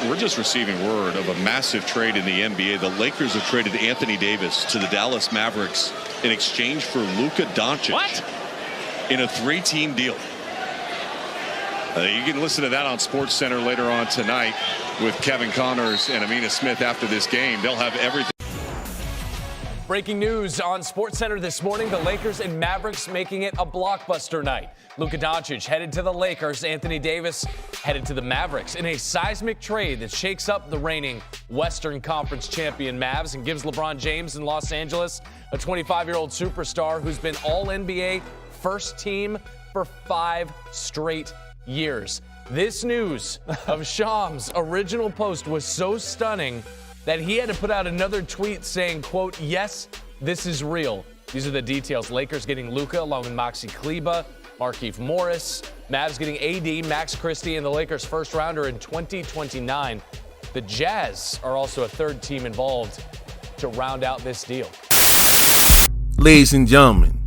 We're just receiving word of a massive trade in the NBA. The Lakers have traded Anthony Davis to the Dallas Mavericks in exchange for Luka Doncic. What? In a 3-team deal. You can listen to that on SportsCenter later on tonight with Kevin Connors and Amina Smith after this game. They'll have everything. Breaking news on SportsCenter this morning, the Lakers and Mavericks making it a blockbuster night. Luka Doncic headed to the Lakers, Anthony Davis headed to the Mavericks in a seismic trade that shakes up the reigning Western Conference champion Mavs and gives LeBron James in Los Angeles a 25-year-old superstar who's been All-NBA first team for 5 straight years. This news of Sham's original post was so stunning that he had to put out another tweet saying, quote, "Yes, this is real." These are the details. Lakers getting Luka along with Maxi Kleber, Markieff Morris. Mavs getting AD, Max Christie, and the Lakers first rounder in 2029. The Jazz are also a third team involved to round out this deal. Ladies and gentlemen,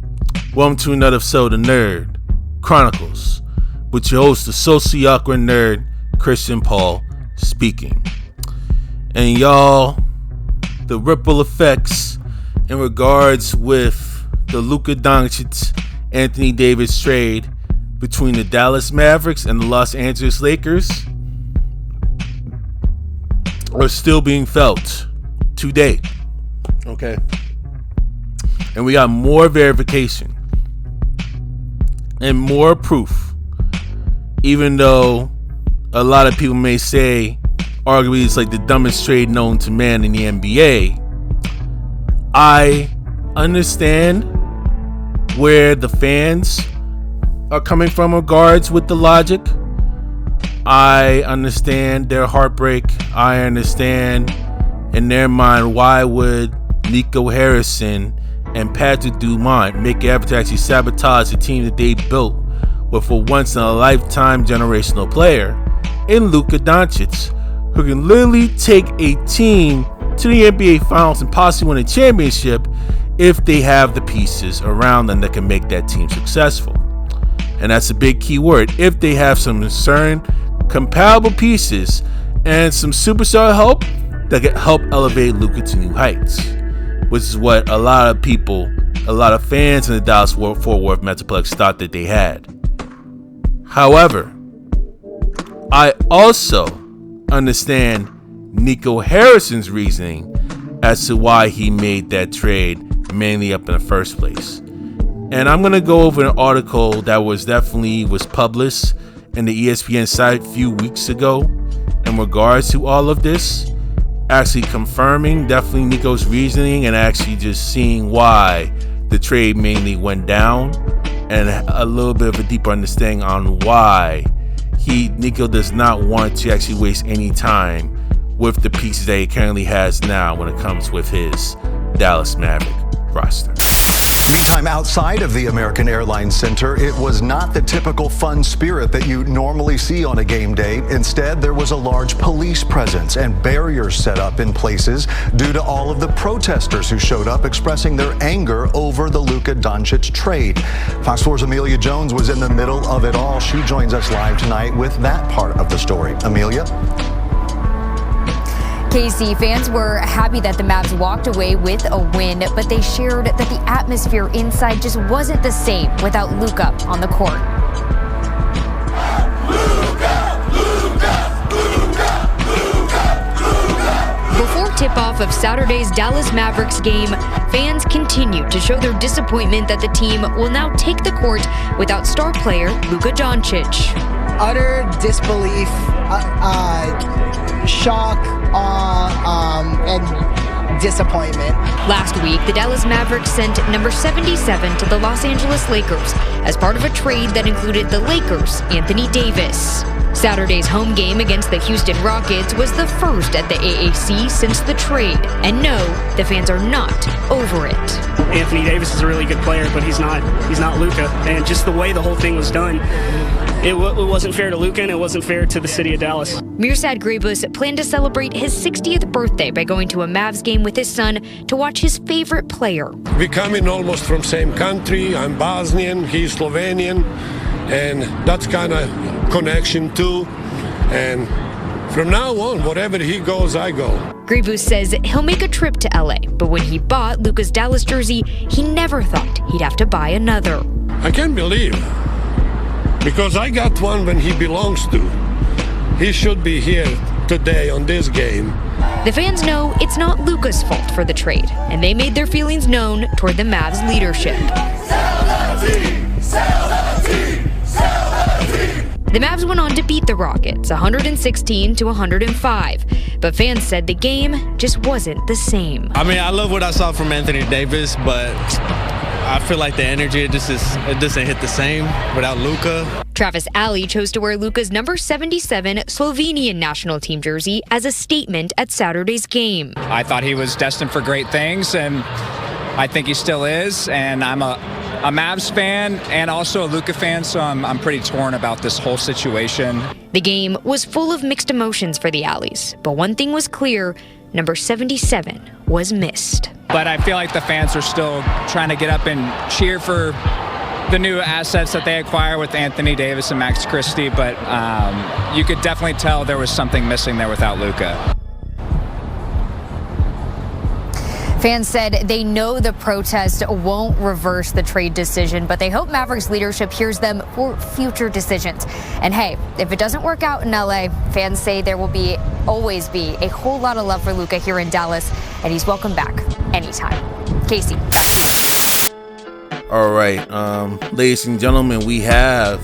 welcome to another episode of Nerd Chronicles with your host, the socially awkward nerd, Christian Paul, speaking. And y'all, the ripple effects in regards with the Luka Doncic-Anthony Davis trade between the Dallas Mavericks and the Los Angeles Lakers are still being felt today. Okay. And we got more verification and more proof, even though a lot of people may say arguably it's like the dumbest trade known to man in the NBA. I understand where the fans are coming from in regards with the logic. I understand their heartbreak. I understand in their mind why would Nico Harrison and Patrick Dumont make an effort to actually sabotage the team that they built with a once-in-a-lifetime generational player in Luka Doncic, who can literally take a team to the NBA Finals and possibly win a championship if they have the pieces around them that can make that team successful. And that's a big key word. If they have some certain compatible pieces and some superstar help that can help elevate Luka to new heights, which is what a lot of people, a lot of fans in the Dallas-Fort Worth Metroplex thought that they had. However, I also understand Nico Harrison's reasoning as to why he made that trade mainly up in the first place. And I'm going to go over an article that was published in the ESPN site a few weeks ago in regards to all of this, actually confirming definitely Nico's reasoning and actually just seeing why the trade mainly went down and a little bit of a deeper understanding on why Nico does not want to actually waste any time with the pieces that he currently has now when it comes with his Dallas Maverick roster. Meantime, outside of the American Airlines Center, it was not the typical fun spirit that you normally see on a game day. Instead, there was a large police presence and barriers set up in places due to all of the protesters who showed up expressing their anger over the Luka Doncic trade. Fox 4's Amelia Jones was in the middle of it all. She joins us live tonight with that part of the story. Amelia? KC, fans were happy that the Mavs walked away with a win, but they shared that the atmosphere inside just wasn't the same without Luka on the court. Before tip-off of Saturday's Dallas Mavericks game, fans continued to show their disappointment that the team will now take the court without star player Luka Doncic. Utter disbelief, shock, and disappointment. Last week, the Dallas Mavericks sent number 77 to the Los Angeles Lakers as part of a trade that included the Lakers' Anthony Davis. Saturday's home game against the Houston Rockets was the first at the AAC since the trade. And no, the fans are not over it. Anthony Davis is a really good player, but he's not Luka. And just the way the whole thing was done, it wasn't fair to Luka and it wasn't fair to the city of Dallas. Mirsad Grebus planned to celebrate his 60th birthday by going to a Mavs game with his son to watch his favorite player. We come in almost from same country. I'm Bosnian, he's Slovenian, and that's kind of connection too. And From now on, wherever he goes, I go. Grievous says he'll make a trip to LA, but when he bought Luka's Dallas jersey, he never thought he'd have to buy another. I can't believe, because I got one when he belongs to. He should be here today on this game. The fans know it's not Luka's fault for the trade, and they made their feelings known toward the Mavs leadership. The Mavs went on to beat the Rockets 116-105, but fans said the game just wasn't the same. I mean, I love what I saw from Anthony Davis, but I feel like the energy, it doesn't hit the same without Luka. Travis Alley chose to wear Luka's number 77 Slovenian national team jersey as a statement at Saturday's game. I thought he was destined for great things, and I think he still is, and I'm a Mavs fan and also a Luka fan, so I'm pretty torn about this whole situation. The game was full of mixed emotions for the Alleys, but one thing was clear, number 77 was missed. But I feel like the fans are still trying to get up and cheer for the new assets that they acquire with Anthony Davis and Max Christie, but you could definitely tell there was something missing there without Luka. Fans said they know the protest won't reverse the trade decision, but they hope Mavericks leadership hears them for future decisions. And hey, if it doesn't work out in LA, fans say there will always be a whole lot of love for Luka here in Dallas, and he's welcome back anytime. Casey, back to you. All right, ladies and gentlemen, we have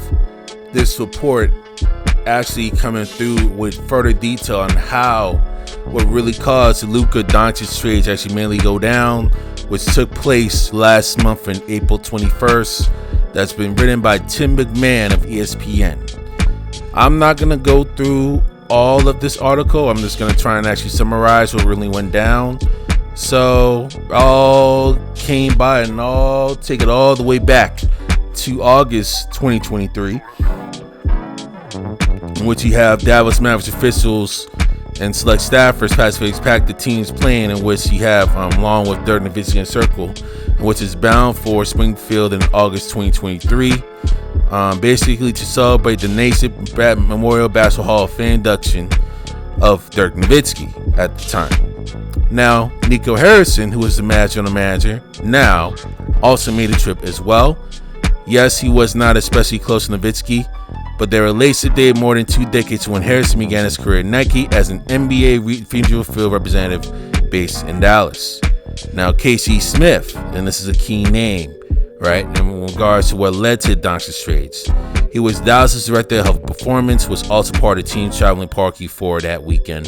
this report actually coming through with further detail on what really caused the Luka Doncic trade to actually mainly go down, which took place last month on April 21st. That's been written by Tim McMahon of ESPN. I'm not going to go through all of this article. I'm just going to try and actually summarize what really went down. So all came by and I'll take it all the way back to August 2023, in which you have Dallas Mavericks officials and select staffers packed the team's playing, in which you have, along with Dirk Nowitzki and Circle, which is bound for Springfield in August 2023, basically to celebrate the Naismith Memorial Basketball Hall of Fame induction of Dirk Nowitzki at the time. Now, Nico Harrison, who was the general manager, now also made a trip as well. Yes, he was not especially close to Nowitzki, but their relationship dated more than 2 decades when Harrison began his career at Nike as an NBA regional field representative based in Dallas. Now, Casey Smith, and this is a key name, right, in regards to what led to Doncic's trades. He was Dallas' director of health performance, was also part of the team traveling Parky for that weekend,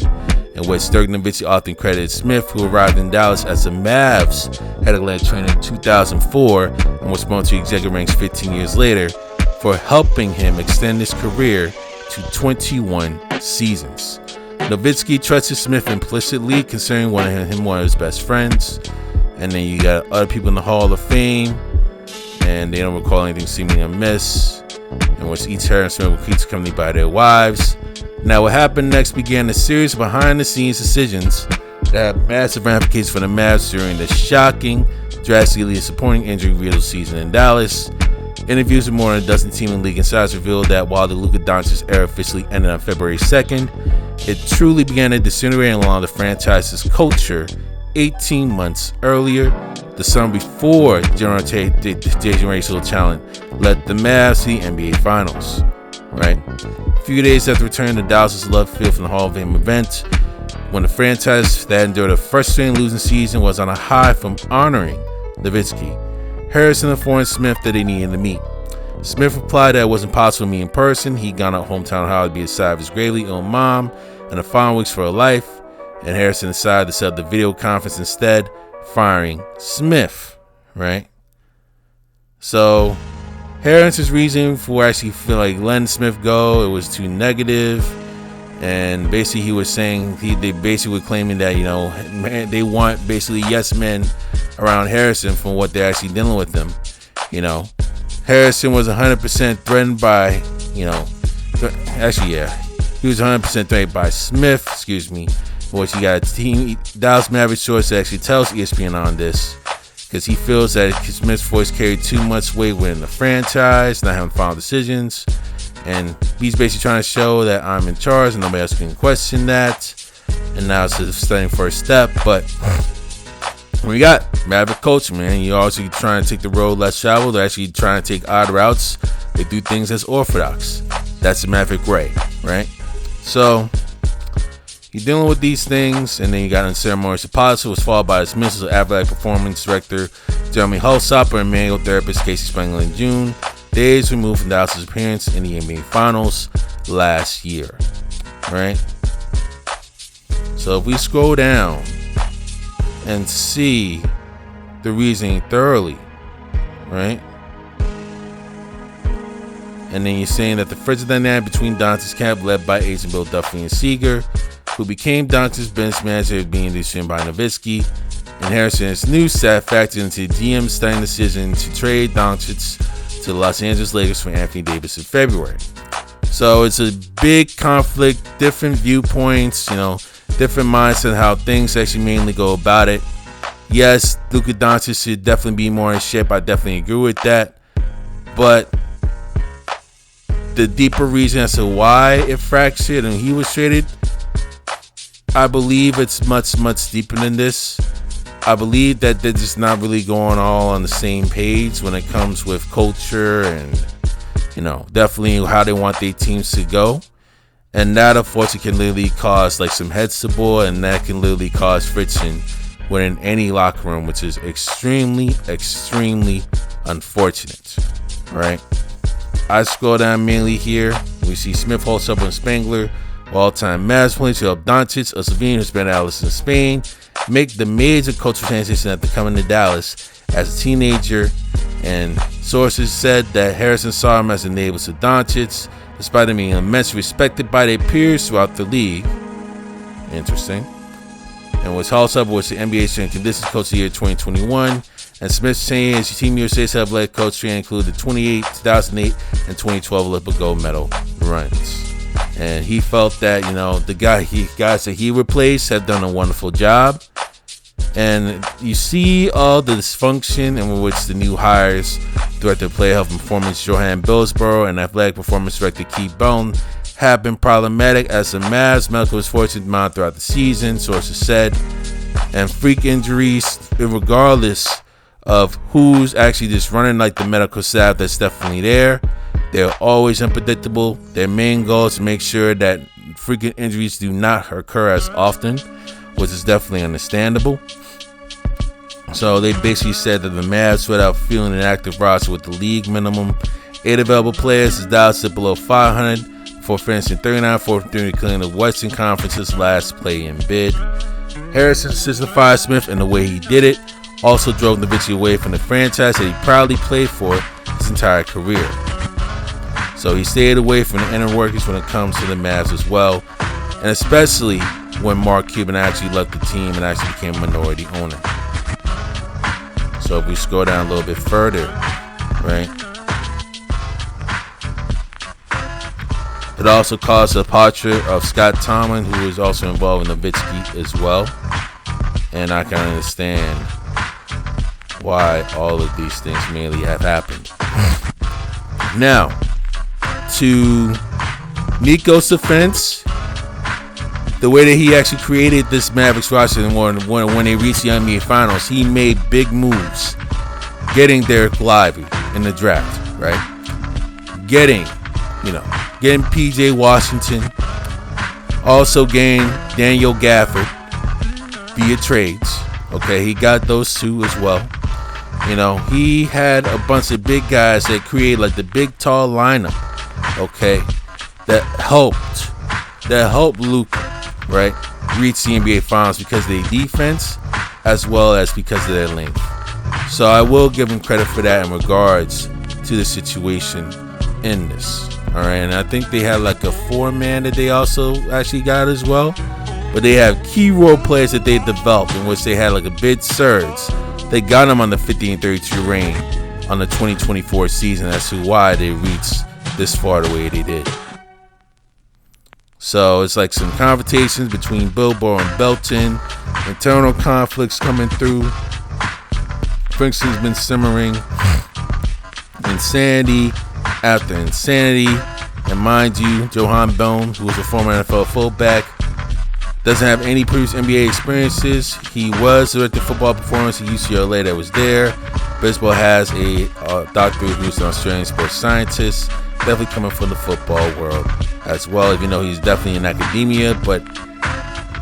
in which Dirk Nowitzki often credited Smith, who arrived in Dallas as the Mavs head of Atlanta training in 2004 and was promoted to executive ranks 15 years later, for helping him extend his career to 21 seasons. Nowitzki trusted Smith implicitly, considering one of his best friends. And then you got other people in the Hall of Fame, and they don't recall anything seemingly amiss, in which each Harry and Smith were kept accompanied by their wives. Now, what happened next began a series of behind-the-scenes decisions that had massive ramifications for the Mavs during the shocking, drastically disappointing injury-riddled season in Dallas. Interviews with more than a dozen team and league insiders revealed that while the Luka Doncic era officially ended on February 2nd, it truly began to disintegrate along the franchise's culture 18 months earlier, the summer before generational talent led the Mavs to the NBA Finals. Right? A few days after returning to Dallas' love field from the Hall of Fame event, when the franchise that endured a frustrating losing season was on a high from honoring Nowitzki, Harrison informed Smith that they needed to meet. Smith replied that it wasn't possible to meet in person. He'd gone out hometown Ohio to be beside his gravely ill mom and the following weeks for her life, and Harrison decided to set up the video conference instead, firing Smith, right? So Harrison's reason for actually feeling like letting Smith go, it was too negative, and basically he was saying, they basically were claiming that, you know, they want basically yes men around Harrison from what they're actually dealing with them. You know, Harrison was 100% threatened by, you know, he was 100% threatened by Smith, which he got a team, Dallas Mavericks source that actually tells ESPN on this, because he feels that Smith's voice carried too much weight within the franchise, not having final decisions. And he's basically trying to show that I'm in charge and nobody else can question that. And now it's a stunning first step. But we got Maverick culture, man. You're also trying to take the road less traveled. They're actually trying to take odd routes. They do things as orthodox. That's the Maverick way, right? So you're dealing with these things, and then you got unceremonious apology was followed by dismissal of athletic performance director Jeremy Hulsopper and manual therapist Casey Spengler in June, days removed from Dallas' appearance in the NBA Finals last year, right? So if we scroll down and see the reasoning thoroughly, right? And then you're saying that the frigid dynamic between Doncic's camp, led by agent Bill Duffy and Seeger, who became Doncic's bench manager, being decision by Nowitzki, and Harrison's new staff factored into the GM's stunning decision to trade Doncic to the Los Angeles Lakers for Anthony Davis in February. So it's a big conflict, different viewpoints, different mindset how things actually mainly go about it. Yes, Luka Doncic should definitely be more in shape. I definitely agree with that. But the deeper reason as to why it fractured and he was traded, I believe it's much, much deeper than this. I believe that they're just not really going all on the same page when it comes with culture and, definitely how they want their teams to go. And that, unfortunately, can literally cause some heads to boil, and that can literally cause friction within any locker room, which is extremely, extremely unfortunate, right? I scroll down mainly here. We see Smith, Hulsopper, and Spengler, all-time Mavs players, who helped Doncic, a Slovene who spent Alice in Spain, make the major cultural transition after coming to Dallas as a teenager. And sources said that Harrison saw him as a neighbor to Doncic, despite him being immensely respected by their peers throughout the league. Interesting. And was Hulsopper was the NBA strength and conditions coach of the year 2021. And Smith saying his Team USA's athletic coach training included the 2008 and 2012 Olympic gold medal runs. And he felt that, the guys that he replaced have done a wonderful job. And you see all the dysfunction in which the new hires, Director of Player Health and Performance Johan Billsborough and Athletic Performance Director Keith Bone, have been problematic as the Mavs medical misfortune mounted throughout the season, sources said. And freak injuries, regardless of who's actually just running the medical staff that's definitely there, they're always unpredictable. Their main goal is to make sure that freaking injuries do not occur as often, which is definitely understandable. So they basically said that the Mavs sweat out feeling an active roster with the league minimum 8 available players as Dallas sit below 500 before finishing 39-43, clearing the Western Conference's last play-in bid. Harrison signified Smith in the way he did it also drove Nowitzki away from the franchise that he proudly played for his entire career. So he stayed away from the inner workings when it comes to the Mavs as well, and especially when Mark Cuban actually left the team and actually became a minority owner. So if we scroll down a little bit further, right, it also caused the departure of Scott Tomlin, who was also involved in Nowitzki as well. And I can understand why all of these things mainly have happened. Now, to Nico's defense, the way that he actually created this Mavericks roster when they reached the NBA Finals, he made big moves, getting Derek Lively in the draft, right? Getting PJ Washington, also getting Daniel Gafford via trades. Okay, he got those two as well. He had a bunch of big guys that created the big tall lineup. Okay, that helped Luka, right, reach the NBA Finals because of their defense as well as because of their length. So I will give him credit for that in regards to the situation in this. All right, and I think they had a 4-man that they also actually got as well. But they have key role players that they developed in which they had a big surge. They got them on the 50-32 reign on the 2024 season as to why they reached this far the way they did. So it's some confrontations between Billborough and Belton, internal conflicts coming through. Friction's been simmering. Insanity after insanity. And mind you, Johan Bone, who was a former NFL fullback, doesn't have any previous NBA experiences. He was director of football performance at UCLA that was there. Baseball has a doctorate who's an Australian sports scientist, definitely coming from the football world as well, even though he's definitely in academia. But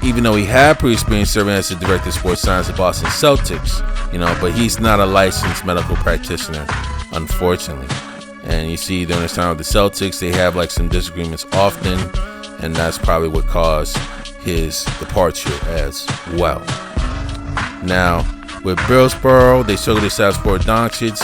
even though he had previous experience serving as the director of sports science at Boston Celtics, but he's not a licensed medical practitioner, unfortunately. And you see during his time with the Celtics, they have like some disagreements often, and that's probably what caused his departure as well. Now, with Billsboro, they struggled to support Doncic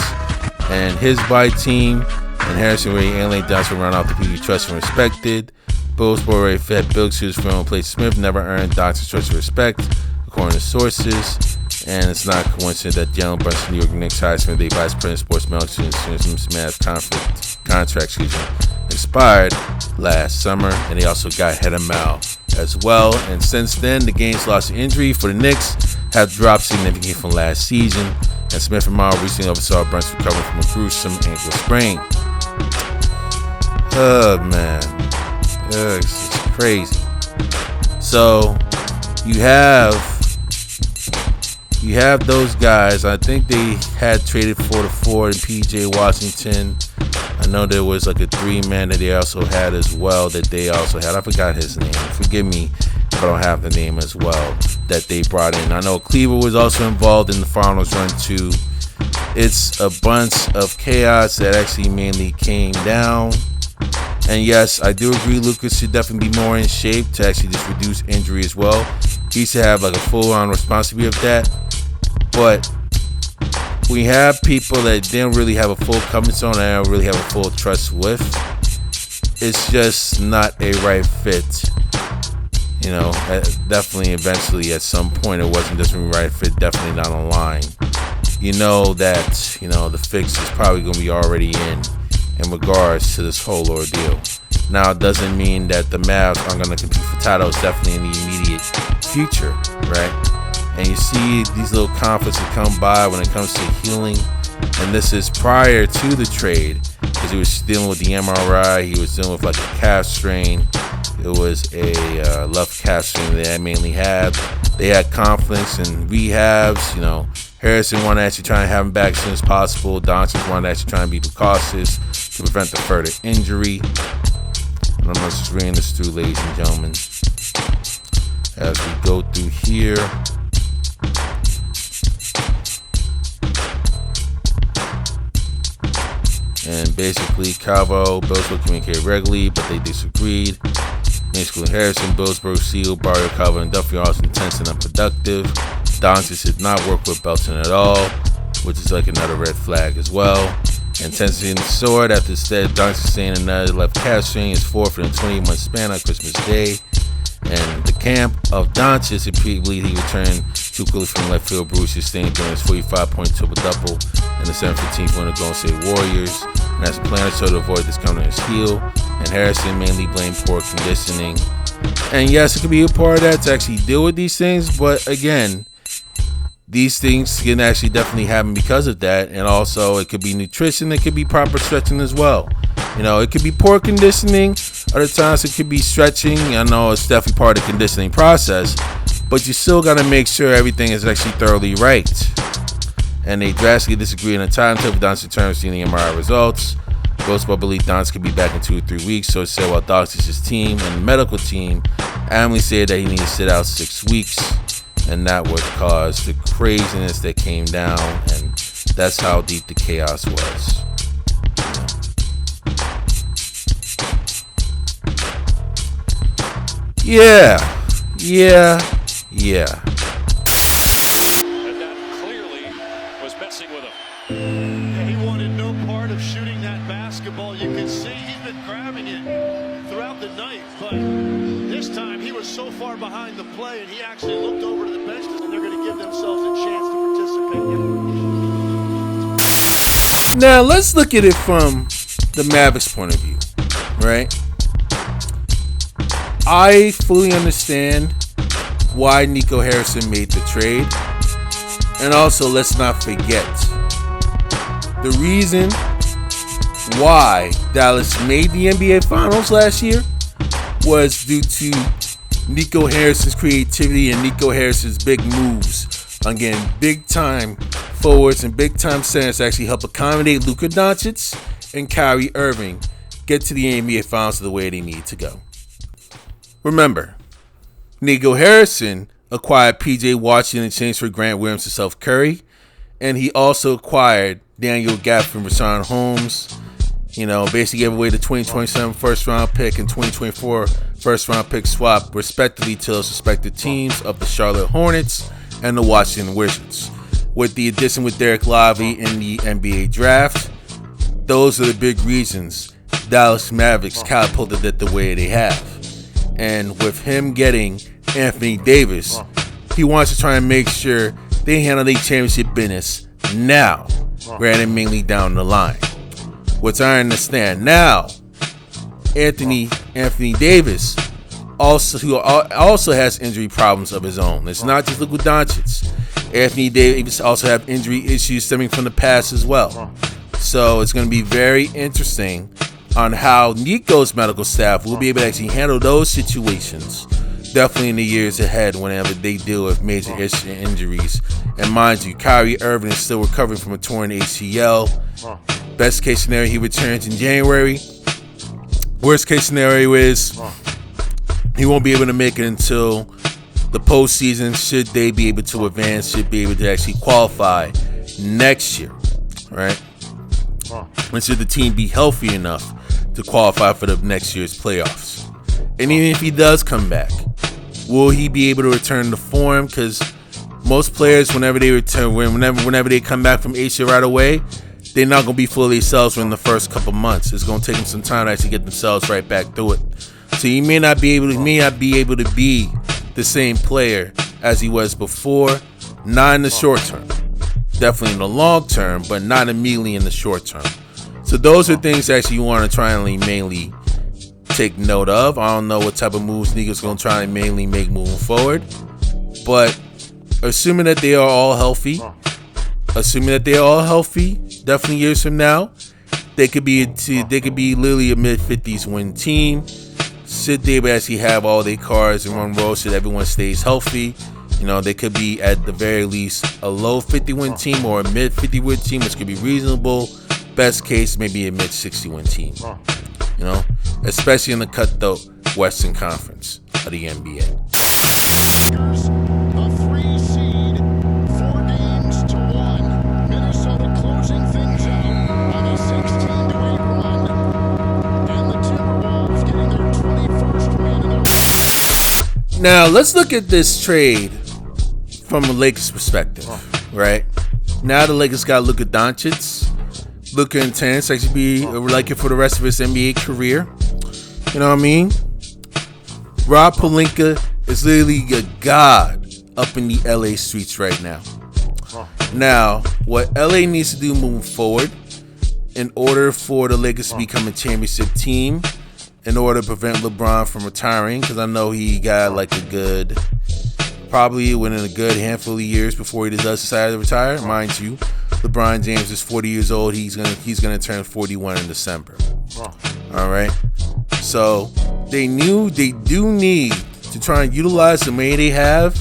and his by team, and Harrison Ray and Lane Johnson run off the people you trust and respected. Billsboro Ray fed Bill Shoes for him place Smith never earned Doncic's trust and respect, according to sources. And it's not a coincidence that Jalen Brunson, New York Knicks hired Smith, the vice president of sports medicine, as soon as Smith's contract expired last summer, and they also got him out as well. And since then, the games lost to injury for the Knicks have dropped significantly from last season, and Smith and Morrow recently oversaw Brunson recovering from a gruesome ankle sprain. Oh man, it's just crazy. So you have those guys. I think they had traded 4-4 in PJ Washington. I know there was like a 3-man that they also had as well that they also had. I forgot his name. Forgive me if I don't have the name as well that they brought in. I know Cleaver was also involved in the finals run too. It's a bunch of chaos that actually mainly came down. And yes, I do agree Lucas should definitely be more in shape to actually just reduce injury as well. He should have like a full-on responsibility of that. But we have people that didn't really have a full comfort zone and I don't really have a full trust with. It's just not a right fit. Definitely eventually at some point it wasn't just a right fit, definitely not online. The fix is probably going to be already in regards to this whole ordeal. Now, it doesn't mean that the Mavs aren't going to compete for titles definitely in the immediate future, right? And you see these little conflicts that come by when it comes to healing. And this is prior to the trade because he was dealing with the MRI. He was dealing with like a calf strain. It was a left calf strain that they mainly had. They had conflicts and rehabs. Harrison wanted to actually try and have him back as soon as possible. Doncic wanted to actually try and be precautious to prevent the further injury. And I'm just reading this through, ladies and gentlemen, as we go through here. And basically, Calvo, Billsboro communicated regularly, but they disagreed. Basically, Harrison, Billsboro, Seal, Barrio, Calvo, and Duffy are also intense and unproductive. Doncic did not work with Belton at all, which is like another red flag as well. Intensity in the sword after instead Doncic saying another left calf strain is 4th in a 20-month span on Christmas Day. And the camp of Doncic repeatedly he returned too quickly from left field bruise sustained during his 45-point triple-double in the 7-15 win of Golden State Warriors. And as a plan to avoid this coming in his heel. And Harrison mainly blamed poor conditioning. And yes, it could be a part of that to actually deal with these things, but again, these things can actually definitely happen because of that. And also it could be nutrition, it could be proper stretching as well. It could be poor conditioning. Other times it could be stretching. I know it's definitely part of the conditioning process, but you still got to make sure everything is actually thoroughly right. And they drastically disagree on the timetable for Doncic returns to the MRI results. Both believe Doncic could be back in 2 or 3 weeks. So it said while Doncic's team and the medical team adamantly said that he needed to sit out 6 weeks. And that would cause the craziness that came down. And that's how deep the chaos was. Yeah. And that clearly was messing with him. He wanted no part of shooting that basketball. You can see he's been grabbing it throughout the night, but this time he was so far behind the play and he actually looked over to the bench and they're going to give themselves a chance to participate. Now let's look at it from the Mavericks point of view, right? I fully understand why Nico Harrison made the trade. And also, let's not forget, the reason why Dallas made the NBA Finals last year was due to Nico Harrison's creativity and Nico Harrison's big moves on getting big-time forwards and big-time centers to actually help accommodate Luka Doncic and Kyrie Irving get to the NBA Finals the way they need to go. Remember, Nico Harrison acquired P.J. Washington in exchange for Grant Williams and Steph Curry, and he also acquired Daniel Gafford and Rashawn Holmes. Basically gave away the 2027 first-round pick and 2024 first-round pick swap, respectively, to those respective teams of the Charlotte Hornets and the Washington Wizards. With the addition with Derek Lively in the NBA draft, those are the big reasons Dallas Mavericks catapulted it the way they have. And with him getting Anthony Davis, he wants to try and make sure they handle their championship business now, rather than mainly down the line. Which I understand now. Anthony Davis also has injury problems of his own. It's not just Luka Doncic. Anthony Davis also have injury issues stemming from the past as well. So it's going to be very interesting on how Nico's medical staff will be able to actually handle those situations, definitely in the years ahead whenever they deal with major injuries. And mind you, Kyrie Irving is still recovering from a torn ACL. Best case scenario, he returns in January. Worst case scenario is he won't be able to make it until the postseason, should they be able to advance, should be able to actually qualify next year, right? And should the team be healthy enough to qualify for the next year's playoffs. And even if he does come back, will he be able to return to form? Because most players, whenever they return, whenever they come back from ACL right away, they're not going to be fully themselves within the first couple months. It's going to take them some time to actually get themselves right back through it. So he may not be able to be the same player as he was before, not in the short term. Definitely in the long term, but not immediately in the short term. So those are things actually you want to try and mainly take note of. I don't know what type of moves Nico's going to try and mainly make moving forward. But assuming that they are all healthy, definitely years from now, they could be literally a mid-50s win team. Should they actually have all their cards in one row, should everyone stays healthy, they could be at the very least a low 50 win team or a mid 50 win team, which could be reasonable. Best case, maybe a mid 60 win team. Especially in the cutthroat Western Conference of the NBA. A 3 seed, 4 games to 1. Minnesota closing things out on a 16-8 run, and the Timberwolves getting their 21st win in a row. Now let's look at this trade from a Lakers perspective, right? Now the Lakers got Luka Doncic. Luka intends to actually be like it for the rest of his NBA career. You know what I mean? Rob Pelinka is literally a god up in the LA streets right now. Now, what LA needs to do moving forward in order for the Lakers to become a championship team, in order to prevent LeBron from retiring, because I know he got probably within a good handful of years before he does decide to retire. Mind you, LeBron James is 40 years old. He's gonna turn 41 in December. All right. So they do need to try and utilize the money they have,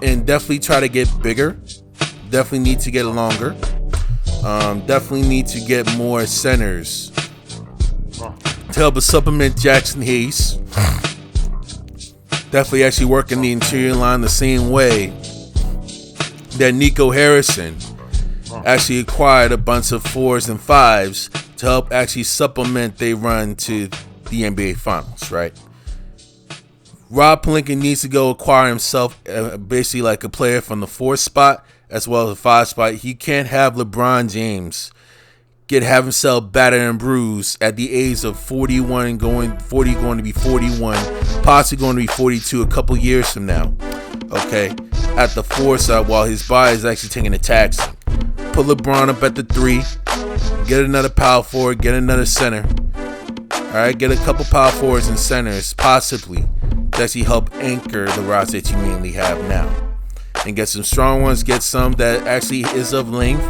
and definitely try to get bigger. Definitely need to get longer. Definitely need to get more centers to help us supplement Jackson Hayes. Definitely actually working the interior line the same way that Nico Harrison actually acquired a bunch of 4s and 5s to help actually supplement their run to the NBA Finals, right? Rob Pelinka needs to go acquire himself basically like a player from the 4 spot as well as the 5 spot. He can't have LeBron James have himself battered and bruised at the age of 41 and going to be 41, possibly going to be 42 a couple years from now. Okay, at the 4 side while his body is actually taking a taxing. Put LeBron up at the 3, get another power forward, get another center. All right, get a couple power forwards and centers possibly to actually help anchor the roster that you mainly have now, and get some strong ones. Get some that actually is of length,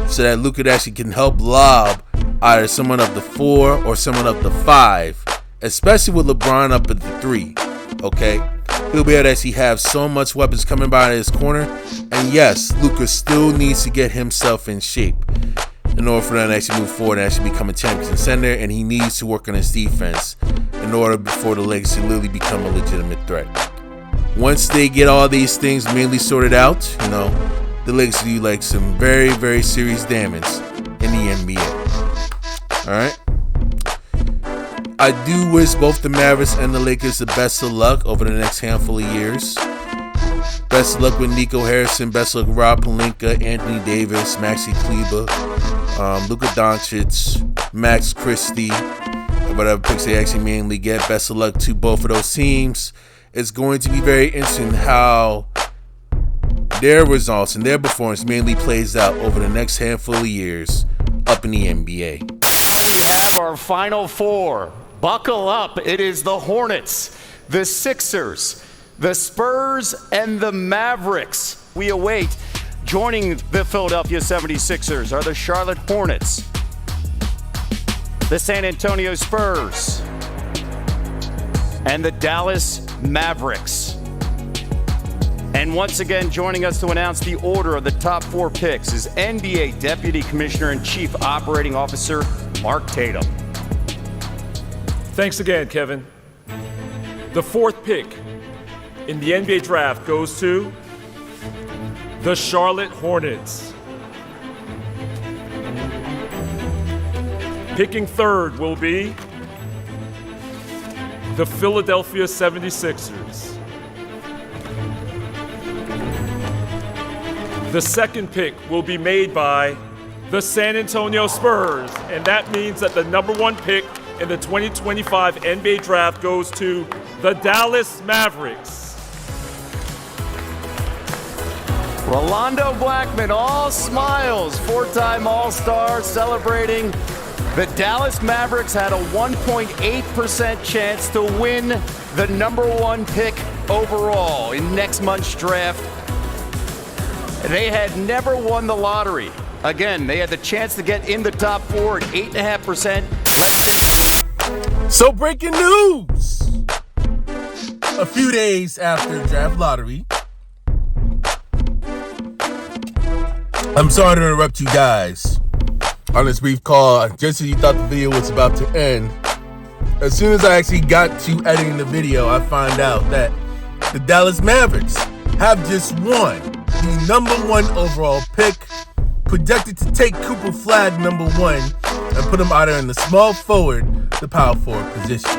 so that Luka actually can help lob either someone up the 4 or someone up the 5, especially with LeBron up at the 3. Okay, he'll be able to actually have so much weapons coming by his corner. And yes, Luka still needs to get himself in shape in order for them to actually move forward and actually become a champion center. And he needs to work on his defense in order for the Lakers to literally become a legitimate threat. Once they get all these things mainly sorted out, the Lakers do like some very, very serious damage in the NBA. All right. I do wish both the Mavericks and the Lakers the best of luck over the next handful of years. Best of luck with Nico Harrison. Best of luck with Rob Pelinka, Anthony Davis, Maxi Kleber, Luka Doncic, Max Christie, whatever picks they actually mainly get. Best of luck to both of those teams. It's going to be very interesting how their results and their performance mainly plays out over the next handful of years up in the NBA. Now we have our final 4. Buckle up. It is the Hornets, the Sixers, the Spurs, and the Mavericks. We await. Joining the Philadelphia 76ers are the Charlotte Hornets, the San Antonio Spurs, and the Dallas Mavericks. And once again, joining us to announce the order of the top 4 picks is NBA Deputy Commissioner and Chief Operating Officer Mark Tatum. Thanks again, Kevin. The 4th pick in the NBA draft goes to the Charlotte Hornets. Picking 3rd will be the Philadelphia 76ers. The 2nd pick will be made by the San Antonio Spurs, and that means that the number 1 pick in the 2025 NBA draft goes to the Dallas Mavericks. Rolando Blackman, all smiles, 4-time All-Star, celebrating. The Dallas Mavericks had a 1.8% chance to win the number 1 pick overall in next month's draft. They had never won the lottery. Again, they had the chance to get in the top 4 at 8.5%. So breaking news! A few days after the draft lottery, I'm sorry to interrupt you guys on this brief call. Just as you thought the video was about to end, as soon as I actually got to editing the video, I find out that the Dallas Mavericks have just won the number 1 overall pick, projected to take Cooper Flagg number 1 and put him either in the small forward, the power forward position.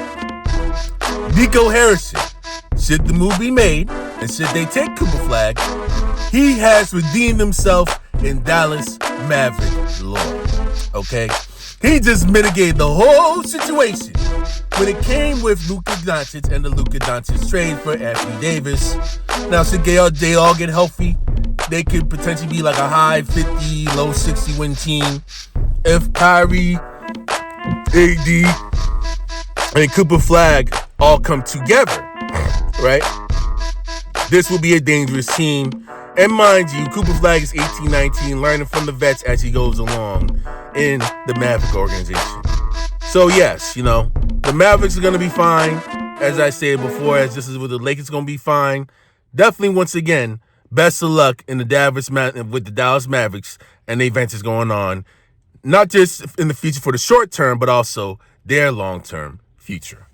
Nico Harrison, should the move be made and should they take Cooper Flagg, he has redeemed himself in Dallas Maverick lore. Okay? He just mitigated the whole situation when it came with Luka Doncic and the Luka Doncic trade for Anthony Davis. Now, should they all get healthy, they could potentially be like a high 50, low 60 win team. If Kyrie, AD, and Cooper Flagg all come together, right? This will be a dangerous team. And mind you, Cooper Flagg is 18, 19, learning from the vets as he goes along in the Maverick organization. So yes, the Mavericks are going to be fine. As I said before, as this is with the Lakers going to be fine. Definitely, once again, best of luck in with the Dallas Mavericks and the events that's going on. Not just in the future for the short term, but also their long-term future.